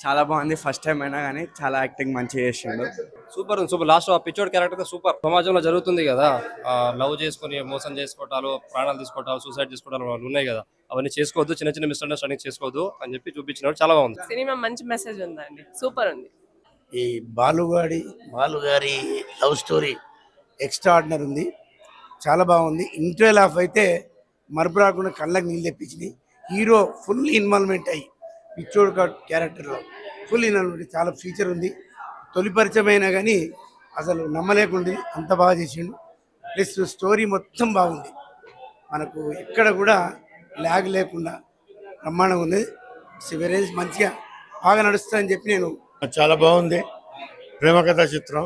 చాలా బాగుంది. First time అయినా కానీ చాలా యాక్టింగ్ మంచిగా చేసిండు. సూపర్ ఉంది, సూపర్. లాస్ట్ ఆ పిచ్చోడ్ క్యారెక్టర్ సూపర్. సమాజంలో జరుగుతుంది కదా, లవ్ చేసుకుని మోసం చేసుకోవటాలు, ప్రాణాలు తీసుకోవటాలు, సూసైడ్ చేసుకోవటాలు ఉన్నాయి కదా, అవన్నీ చేసుకోవద్దు, చిన్న చిన్న మిస్అండర్స్టాండింగ్ చేసుకోవద్దు అని చెప్పి చూపించినాడు. చాలా బాగుంది సినిమా. మంచి మెసేజ్ ఉందండి, సూపర్ ఉంది. ఈ బాలుగారి లవ్ స్టోరీ ఎక్స్ట్రా ఆర్డినరీ ఉంది, చాలా బాగుంది. ఇంటర్వెల్ ఆఫ్ అయితే మరపు రాకుండా కళ్ళకి నీళ్ళు తెప్పించింది. హీరో ఫుల్ ఇన్వాల్వ్మెంట్ అయ్యి పిచ్చోడు క్యారెక్టర్లో ఫుల్ ఇన్వాల్వ్మెంట్, చాలా ఫ్యూచర్ ఉంది. తొలి పరిచయం అయినా కానీ అసలు నమ్మలేకుండా అంత బాగా చేసిండు. ప్లస్ స్టోరీ మొత్తం బాగుంది, మనకు ఎక్కడ కూడా ల్యాగ్ లేకుండా బ్రహ్మాండంగా ఉంది. సివరేజ్ మంచిగా బాగా నడుస్తుందని చెప్పి నేను చాలా బాగుంది. ప్రేమ కథా చిత్రం.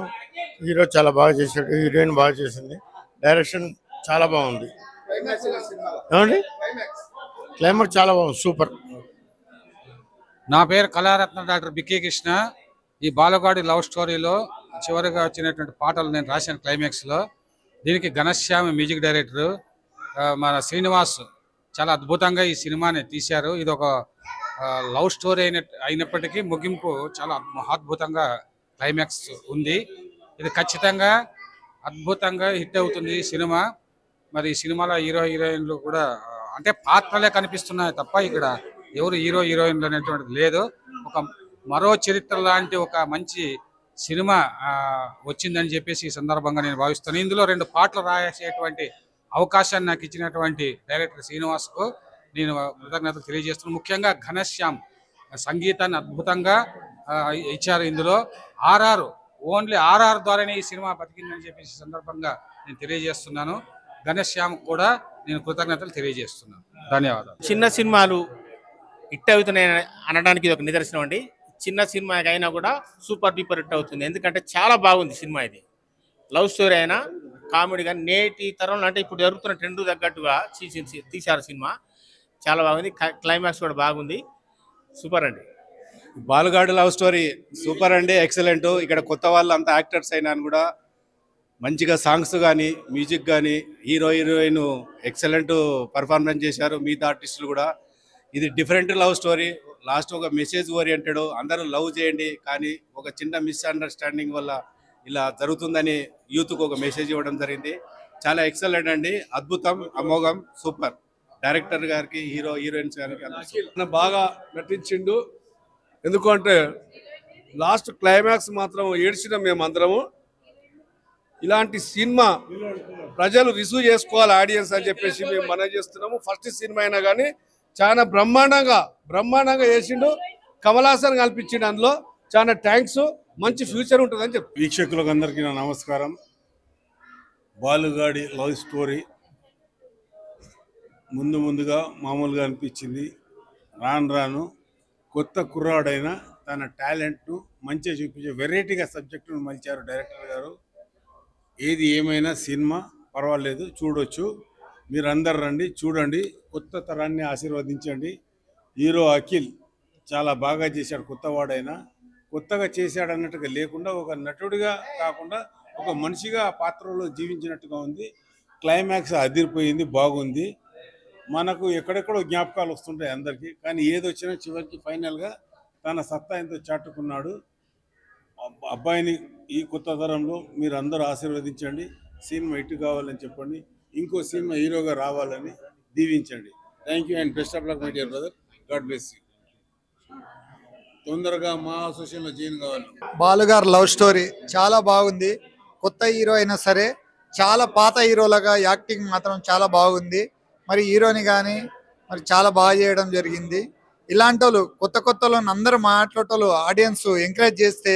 హీరో చాలా బాగా చేశాడు, హీరోయిన్ బాగా చేసింది, డైరెక్షన్ చాలా బాగుంది. ఏమండి క్లైమాక్స్ చాలా బాగుంది, సూపర్. నా పేరు కళారత్న డాక్టర్ బికే కృష్ణ. ఈ బాలగాడి లవ్ స్టోరీలో చివరిగా వచ్చినటువంటి పాటలు నేను రాశాను క్లైమాక్స్లో. దీనికి ఘనశ్యామ్ మ్యూజిక్ డైరెక్టర్, మన శ్రీనివాస్ చాలా అద్భుతంగా ఈ సినిమాని తీశారు. ఇది ఒక లవ్ స్టోరీ అయినప్పటికీ ముగింపు చాలా మహాద్భుతంగా క్లైమాక్స్ ఉంది. ఇది ఖచ్చితంగా అద్భుతంగా హిట్ అవుతుంది ఈ సినిమా. మరి ఈ సినిమాలో హీరోయిన్లు కూడా అంటే పాత్రలే కనిపిస్తున్నాయి తప్ప ఇక్కడ ఎవరు హీరోయిన్లు అనేటువంటిది లేదు. ఒక మరో చరిత్ర లాంటి ఒక మంచి సినిమా వచ్చిందని చెప్పేసి ఈ సందర్భంగా నేను భావిస్తాను. ఇందులో 2 పాటలు రాసేటువంటి అవకాశాన్ని నాకు ఇచ్చినటువంటి డైరెక్టర్ శ్రీనివాస్కు నేను కృతజ్ఞతలు తెలియజేస్తున్నాను. ముఖ్యంగా ఘనశ్యామ్ సంగీతాన్ని అద్భుతంగా ఇచ్చారు. ఇందులో ఓన్లీ ఆర్ఆర్ ద్వారానే ఈ సినిమా బతికిందని చెప్పేసి సందర్భంగా నేను తెలియజేస్తున్నాను. ఘనశ్యామ్ కూడా నేను కృతజ్ఞతలు తెలియజేస్తున్నాను. ధన్యవాదాలు. చిన్న సినిమాలు హిట్ అవుతున్నాయి అనడానికి ఇది ఒక నిదర్శనం అండి. చిన్న సినిమా అయినా కూడా సూపర్ డూపర్ హిట్ అవుతుంది, ఎందుకంటే చాలా బాగుంది సినిమా. ఇది లవ్ స్టోరీ అయినా కామెడీ కానీ నేటి తరంలో అంటే ఇప్పుడు జరుగుతున్న ట్రెండ్ తగ్గట్టుగా తీశారు సినిమా. చాలా బాగుంది, క్లైమాక్స్ కూడా బాగుంది, సూపర్ అండి. బాలుగాడు లవ్ స్టోరీ సూపర్ అండి, ఎక్సలెంట్. ఇక్కడ కొత్త వాళ్ళు అంత యాక్టర్స్ అయినా కూడా మంచిగా సాంగ్స్ కానీ మ్యూజిక్ కానీ హీరోయిన్ ఎక్సలెంట్ పర్ఫార్మెన్స్ చేశారు. మిగతా ఆర్టిస్టులు కూడా. ఇది డిఫరెంట్ లవ్ స్టోరీ. లాస్ట్ ఒక మెసేజ్ ఓరియంటెడ్, అందరూ లవ్ చేయండి కానీ ఒక చిన్న మిస్అండర్స్టాండింగ్ వల్ల ఇలా జరుగుతుందని యూత్కు ఒక మెసేజ్ ఇవ్వడం జరిగింది. చాలా ఎక్సలెంట్ అండి, అద్భుతం, అమోఘం, సూపర్. డైరెక్టర్ గారికి, హీరోయిన్స్ గారికి బాగా నటించిండు. ఎందుకంటే లాస్ట్ క్లైమాక్స్ మాత్రం ఏడ్చినాం మేమందరము. ఇలాంటి సినిమా ప్రజలు రిసీవ్ చేసుకోవాలి ఆడియన్స్ అని చెప్పేసి మేము మనవి చేస్తున్నాము. ఫస్ట్ సినిమా అయినా కానీ చాలా బ్రహ్మాండంగా చేసిండు. కమల్ హాసన్ కల్పించిండు అందులో. చాలా థ్యాంక్స్, మంచి ఫ్యూచర్ ఉంటుందని చెప్పి వీక్షకులకు అందరికీ నా నమస్కారం. బాలుగాడి లవ్ స్టోరీ ముందుగా మామూలుగా అనిపించింది. రాను కొత్త కుర్రాడైన తన టాలెంట్ను మంచిగా చూపించే వెరైటీగా సబ్జెక్టును మలిచారు డైరెక్టర్ గారు. ఏది ఏమైనా సినిమా పర్వాలేదు, చూడొచ్చు. మీరందరు రండి, చూడండి, కొత్త తరాన్ని ఆశీర్వదించండి. హీరో అఖిల్ చాలా బాగా చేశాడు. కొత్తవాడైనా కొత్తగా చేశాడు అన్నట్టుగా లేకుండా ఒక నటుడిగా కాకుండా ఒక మనిషిగా ఆ పాత్రలో జీవించినట్టుగా ఉంది. క్లైమాక్స్ అదిరిపోయింది, బాగుంది. మనకు ఎక్కడెక్కడో జ్ఞాపకాలు వస్తుంటాయి అందరికీ, కానీ ఏదొచ్చినా చివరికి ఫైనల్గా తన సత్తా ఎంతో చాటుకున్నాడు. అబ్బాయిని ఈ కొత్త తరంలో మీరు అందరూ ఆశీర్వదించండి. సినిమా హిట్ కావాలని చెప్పండి, ఇంకో సినిమా హీరోగా రావాలని దీవించండి. Thank you and best of luck my dear brother. God bless you. తొందరగా మా అసోసియేషన్లో జాయిన్ కావాలి. బాలుగారు లవ్ స్టోరీ చాలా బాగుంది. కొత్త హీరో అయినా సరే చాలా పాత హీరోలుగా యాక్టింగ్ మాత్రం చాలా బాగుంది. మరి హీరోని కానీ మరి చాలా బాగా చేయడం జరిగింది. ఇలాంటి వాళ్ళు కొత్త అందరూ మాట్లాడేటోళ్ళు ఆడియన్స్ ఎంకరేజ్ చేస్తే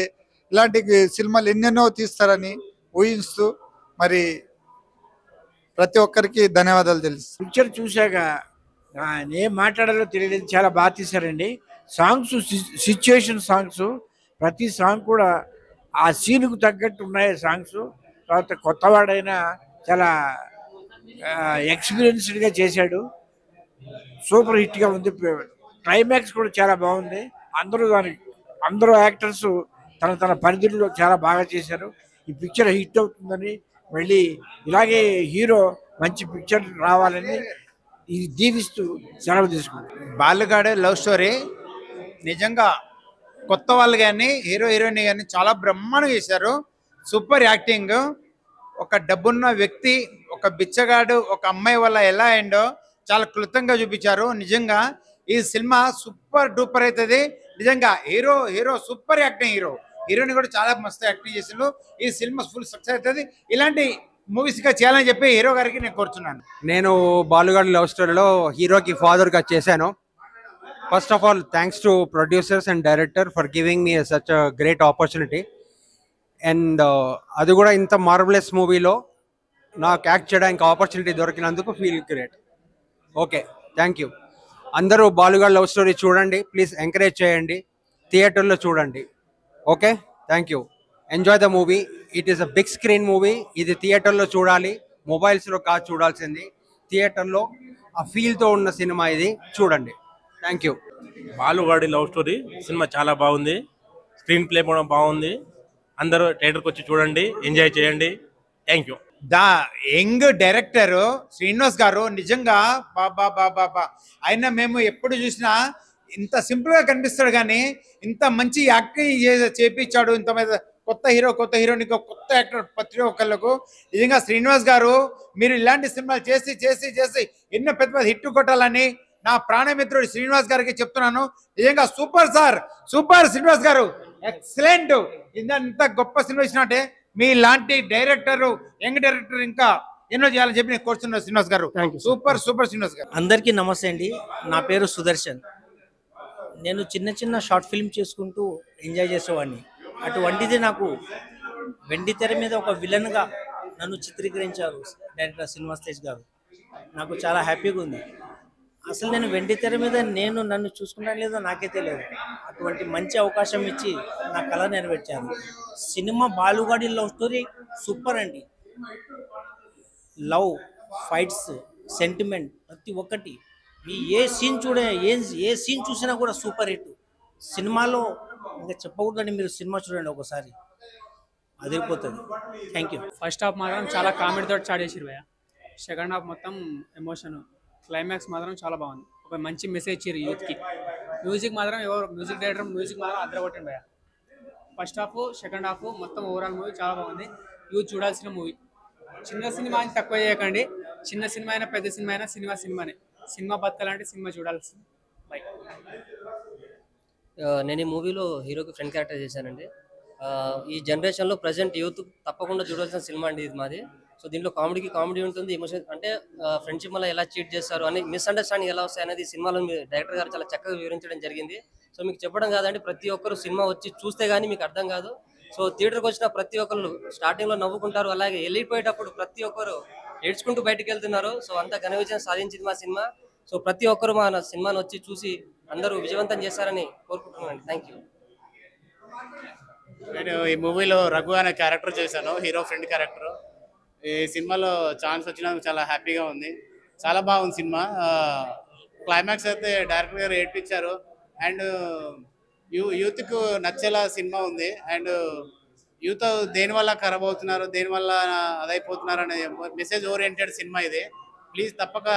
ఇలాంటి సినిమాలు ఎన్నెన్నో తీస్తారని ఊహిస్తూ మరి ప్రతి ఒక్కరికి ధన్యవాదాలు తెలుసు. పిక్చర్ చూశాక ఏం మాట్లాడాలో తెలియలేదు, చాలా బాగా తీశారండి. సాంగ్స్, సిచ్యుయేషన్ సాంగ్స్, ప్రతి సాంగ్ కూడా ఆ సీన్కు తగ్గట్టు ఉన్నాయి సాంగ్స్. తర్వాత కొత్తవాడైనా చాలా ఎక్స్పీరియన్స్డ్గా చేశాడు, సూపర్ హిట్గా ఉంది. క్లైమాక్స్ కూడా చాలా బాగుంది. అందరూ యాక్టర్స్ తన పరిధిలో చాలా బాగా చేశారు. ఈ పిక్చర్ హిట్ అవుతుందని మళ్ళీ ఇలాగే హీరో మంచి పిక్చర్ రావాలని ఇది దీవిస్తూ సెలవు తీసుకుంటాం. బాలుగాడు లవ్ స్టోరీ నిజంగా కొత్త వాళ్ళు కానీ హీరో హీరోయిన్ కానీ చాలా బ్రహ్మాండంగా చేశారు. Super acting. ఒక డబ్బున్న వ్యక్తి, ఒక బిచ్చగాడు, ఒక అమ్మాయి వల్ల ఎలా అయిందో చాలా క్లుప్తంగా చూపించారు. నిజంగా ఈ సినిమా సూపర్ డూపర్ అవుతుంది. నిజంగా హీరో సూపర్ యాక్టింగ్. హీరోని కూడా చాలా మస్తు యాక్టింగ్ చేసిండ్రు. ఈ సినిమా ఫుల్ సక్సెస్ అవుతుంది. ఇలాంటి మూవీస్ గా చేయాలని చెప్పి హీరో గారికి నేను కోరుతున్నాను. నేను బాలుగాడి లవ్ స్టోరీలో హీరోకి ఫాదర్గా చేశాను. First of all thanks to producers and director for giving me such a great opportunity. And అది కూడా ఇంత మార్వలెస్ మూవీలో నాకు యాక్ట్ చేయడానికి ఆపర్చునిటీ దొరికినందుకు feel great. Okay, thank you. అందరూ బాలుగాడి లవ్ స్టోరీ చూడండి, ప్లీజ్ ఎంకరేజ్ చేయండి, థియేటర్లో చూడండి. Okay, thank you. Enjoy the movie. It is a big screen movie. ఇది థియేటర్లో చూడాలి, మొబైల్స్లో కాదు చూడాల్సింది. థియేటర్లో ఆ ఫీల్తో ఉన్న సినిమా ఇది, చూడండి. Thank you. బాలుగాడి లవ్ స్టోరీ సినిమా చాలా బాగుంది. స్క్రీన్ ప్లే కూడా బాగుంది. అందరూ థియేటర్కి వచ్చి చూడండి, ఎంజాయ్ చేయండి. Thank you. The young director Srinivas గారు నిజంగా బాబా ఆయన మేము ఎప్పుడు చూసినా ఇంత సింపుల్ గా కనిపిస్తాడు కానీ ఇంత మంచి యాక్టింగ్ చేపించాడు. ఇంత కొత్త హీరోని కొత్త యాక్టర్ ప్రతి ఒక్కళ్ళకు. నిజంగా శ్రీనివాస్ గారు మీరు ఇలాంటి సినిమాలు చేసి చేసి చేసి ఎన్నో పెద్ద హిట్ కొట్టాలని నా ప్రాణమిత్రుడు శ్రీనివాస్ గారికి చెప్తున్నాను. నిజంగా సూపర్ సార్, సూపర్ శ్రీనివాస్ గారు, ఎక్సలెంట్. ఇంత గొప్ప సినిమా ఇచ్చినట్టే మీ లాంటి డైరెక్టర్, యంగ్ డైరెక్టర్ ఇంకా ఎన్నో చేయాలని చెప్పి నేను కోరుతున్నాను శ్రీనివాస్ గారు. సూపర్ సూపర్ శ్రీనివాస్ గారు. అందరికీ నమస్తే అండి. నా పేరు సుదర్శన్. నేను చిన్న షార్ట్ ఫిల్మ్ చేసుకుంటూ ఎంజాయ్ చేసేవాడిని. అటువంటిది నాకు వెండి తెర మీద ఒక విలన్గా నన్ను చిత్రీకరించారు డైరెక్టర్ శ్రీనివాస్ తేజ్ గారు. నాకు చాలా హ్యాపీగా ఉంది. అసలు నేను వెండి తెర మీద నన్ను చూసుకున్నాను లేదో నాకే తెలియదు. అటువంటి మంచి అవకాశం ఇచ్చి నా కళ నెరవేర్చారు. సినిమా బాలుగాడి లవ్ స్టోరీ సూపర్ అండి. లవ్, ఫైట్స్, సెంటిమెంట్ ప్రతి ఒక్కటి మీ ఏ సీన్ ఏ సీన్ చూసినా కూడా సూపర్ హిట్. సినిమాలో ఇంకా చెప్పకూడదండి, మీరు సినిమా చూడండి ఒకసారి, అదిరిపోతుంది. Thank you. ఫస్ట్ హాఫ్ మాత్రం చాలా కామెడీతో స్టార్ట్ చేసిరు భయ్య. సెకండ్ హాఫ్ మొత్తం ఎమోషన్, క్లైమాక్స్ మాత్రం చాలా బాగుంది. ఒక మంచి మెసేజ్ ఇచ్చారు యూత్కి. మ్యూజిక్ మాత్రం మ్యూజిక్ డైరెక్టర్ మ్యూజిక్ మాత్రం అదరగొట్టండి భయ్య. ఫస్ట్ హాఫ్ సెకండ్ హాఫ్ మొత్తం ఓవరాల్ మూవీ చాలా బాగుంది. యూత్ చూడాల్సిన మూవీ. చిన్న సినిమా అని తక్కువ చేయకండి. చిన్న సినిమా అయినా పెద్ద సినిమా అయినా సినిమానే. సినిమా బతకాలంటే సినిమా చూడాల్సింది. బై. నేను ఈ మూవీలో హీరోకి ఫ్రెండ్ క్యారెక్టర్ చేశానండి. ఈ జనరేషన్లో ప్రజెంట్ యూత్ తప్పకుండా చూడాల్సిన సినిమా అండి ఇది మాది. సో దీంట్లో కామెడీ ఉంటుంది, ఎమోషన్ అంటే ఫ్రెండ్షిప్ వల్ల ఎలా చీట్ చేస్తారు అని, మిస్అండర్స్టాండింగ్ ఎలా వస్తాయి అనేది సినిమాలో డైరెక్టర్ గారు చాలా చక్కగా వివరించడం జరిగింది. సో మీకు చెప్పడం కాదండి, ప్రతి ఒక్కరు సినిమా వచ్చి చూస్తే కానీ మీకు అర్థం కాదు. సో థియేటర్కి వచ్చిన ప్రతి ఒక్కరు స్టార్టింగ్లో నవ్వుకుంటారు, అలాగే వెళ్ళిపోయేటప్పుడు ప్రతి ఒక్కరు ఏడ్చుకుంటూ బయటకు వెళ్తున్నారు. సో అంత ఘన విజయం సాధించింది మా సినిమా. సో ప్రతి ఒక్కరు మా సినిమాను వచ్చి చూసి అందరూ విజయవంతం చేస్తారని కోరుకుంటున్నాను. Thank you. నేను ఈ మూవీలో రఘు అనే క్యారెక్టర్ చేశాను, హీరో ఫ్రెండ్ క్యారెక్టర్. ఈ సినిమాలో ఛాన్స్ వచ్చినందుకు చాలా హ్యాపీగా ఉంది. చాలా బాగుంది సినిమా. క్లైమాక్స్ అయితే డైరెక్టర్ గారు ఏడ్పించారు. అండ్ యూత్కు నచ్చేలా సినిమా ఉంది. అండ్ యూత్ దేనివల్ల ఖరాబ్ అవుతున్నారు, దేనివల్ల అదైపోతున్నారు అనే మెసేజ్ ఓరియంటెడ్ సినిమా ఇది. ప్లీజ్ తప్పక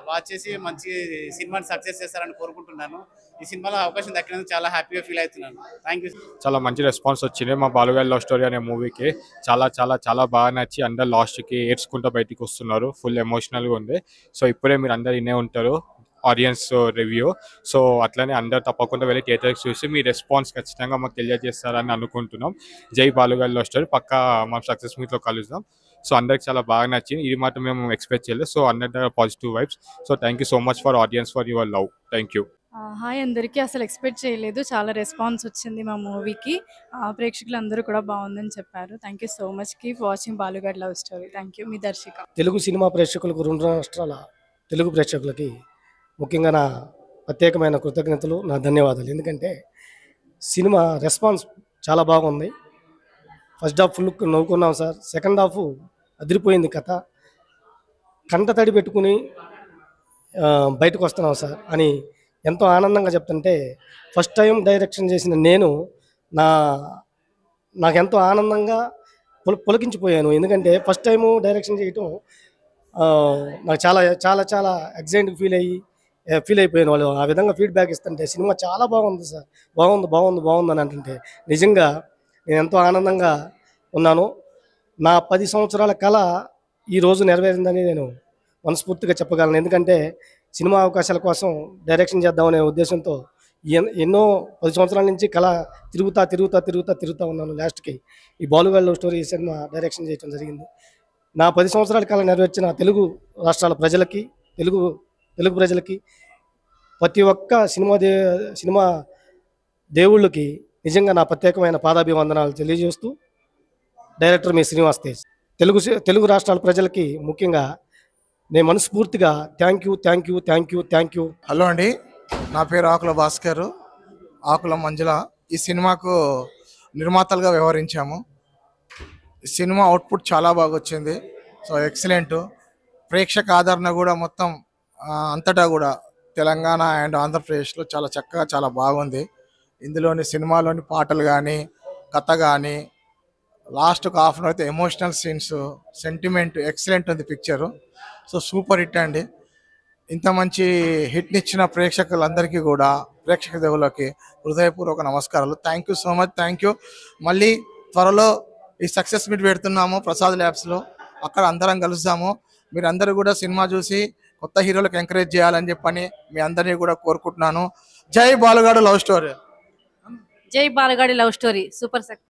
వాచ్ చేసి మంచి సినిమాని సక్సెస్ చేస్తారని కోరుకుంటున్నాను. ఈ సినిమాలో అవకాశం దక్కినందుకు చాలా హ్యాపీగా ఫీల్ అవుతున్నాను. Thank you. చాలా మంచి రెస్పాన్స్ వచ్చింది మా బాలుగాడి లవ్ స్టోరీ అనే మూవీకి. చాలా చాలా చాలా బాగా నచ్చి అందరు లాస్ట్కి ఏడ్చుకుంటూ బయటికి వస్తున్నారు. ఫుల్ ఎమోషనల్గా ఉంది. సో ఇప్పుడే మీరు అందరు వినే ఉంటారు ఆడియన్స్ రివ్యూ. సో అట్లనే అందరు తప్పకుండా వెళ్ళి థియేటర్కి చూసి మీ రెస్పాన్స్ ఖచ్చితంగా మాకు తెలియజేస్తారని అనుకుంటున్నాం. జై బాలుగాడి లవ్ స్టోరీ. పక్కా మనం సక్సెస్ మీట్లో కలుద్దాం. సో అందరికి చాలా బాగా నచ్చింది. ఇది మాత్రం మేము ఎక్స్పెక్ట్ చేయలేదు. సో అందరి positive vibes. So thank you so much for audience for your love. Thank you. Hi అందరికీ. అసలు ఎక్స్పెక్ట్ చేయలేదు, చాలా రెస్పాన్స్ వచ్చింది మా మూవీకి. ప్రేక్షకులు అందరూ కూడా బాగుందని చెప్పారు. Thank you so much. Keep watching బాలుగాడి లవ్ స్టోరీ. Thank you. మీ దర్శిక. తెలుగు సినిమా ప్రేక్షకులకు, 2 రాష్ట్రాల తెలుగు ప్రేక్షకులకి ముఖ్యంగా నా ప్రత్యేకమైన కృతజ్ఞతలు, నా ధన్యవాదాలు. ఎందుకంటే సినిమా రెస్పాన్స్ చాలా బాగుంది. ఫస్ట్ హాఫ్ ఫుల్ నవ్వుకున్నాం సార్. సెకండ్ హాఫ్ అదిరిపోయింది కథ. కంట తడి పెట్టుకుని బయటకు వస్తున్నాం సార్ అని ఎంతో ఆనందంగా చెప్తుంటే, ఫస్ట్ టైం డైరెక్షన్ చేసిన నేను నాకెంతో ఆనందంగా పులకించిపోయాను. ఎందుకంటే ఫస్ట్ టైము డైరెక్షన్ చేయటం నాకు చాలా చాలా చాలా ఎగ్జైట్గా ఫీల్ అయ్యి ఫీల్ అయిపోయిన వాళ్ళు ఆ విధంగా ఫీడ్బ్యాక్ ఇస్తుంటే సినిమా చాలా బాగుంది సార్, బాగుంది బాగుంది బాగుంది అని అంటుంటే నిజంగా నేను ఎంతో ఆనందంగా ఉన్నాను. నా 10 సంవత్సరాల కళ ఈరోజు నెరవేరిందని నేను మనస్ఫూర్తిగా చెప్పగలను. ఎందుకంటే సినిమా అవకాశాల కోసం డైరెక్షన్ చేద్దామనే ఉద్దేశంతో ఎన్నో 10 సంవత్సరాల నుంచి కళ తిరుగుతా ఉన్నాను. లాస్ట్కి ఈ బాలుగాడి లవ్ స్టోరీ సినిమా డైరెక్షన్ చేయడం జరిగింది. నా 10 సంవత్సరాల కాలం నెరవేర్చిన తెలుగు రాష్ట్రాల ప్రజలకి, తెలుగు ప్రజలకి, ప్రతి ఒక్క సినిమా దేవుళ్ళకి నిజంగా నా ప్రత్యేకమైన పాదాభివందనాలు తెలియజేస్తూ, డైరెక్టర్ మీ శ్రీనివాస్ తేజ్. తెలుగు రాష్ట్రాల ప్రజలకి ముఖ్యంగా నేను మనస్ఫూర్తిగా థ్యాంక్ యూ. హలో అండి, నా పేరు ఆకుల భాస్కర్, ఆకుల మంజుల. ఈ సినిమాకు నిర్మాతలుగా వ్యవహరించాము. సినిమా అవుట్పుట్ చాలా బాగా వచ్చింది. So excellent. ప్రేక్షక ఆదరణ కూడా మొత్తం అంతటా కూడా తెలంగాణ అండ్ ఆంధ్రప్రదేశ్లో చాలా చక్కగా చాలా బాగుంది. ఇందులోని సినిమాలోని పాటలు కానీ, కథ కానీ, లాస్ట్కి హాఫ్ అన్ అవర్ అయితే ఎమోషనల్ సీన్స్, సెంటిమెంట్ ఎక్సలెంట్ ఉంది పిక్చరు. సో సూపర్ హిట్ అండి. ఇంత మంచి హిట్ని ఇచ్చిన ప్రేక్షకులందరికీ కూడా, ప్రేక్షక దేవులకి హృదయపూర్వక నమస్కారాలు. Thank you so much. Thank you. మళ్ళీ త్వరలో ఈ సక్సెస్ మీట్ పెడుతున్నాము ప్రసాద్ ల్యాబ్స్లో, అక్కడ అందరం కలుస్తాము. మీరందరూ కూడా సినిమా చూసి కొత్త హీరోలకు ఎంకరేజ్ చేయాలని చెప్పని మీ అందరినీ కూడా కోరుకుంటున్నాను. జై బాలుగాడు లవ్ స్టోరీ. జై బాలుగాడి లవ్ స్టోరీ సూపర్ సక్సెస్.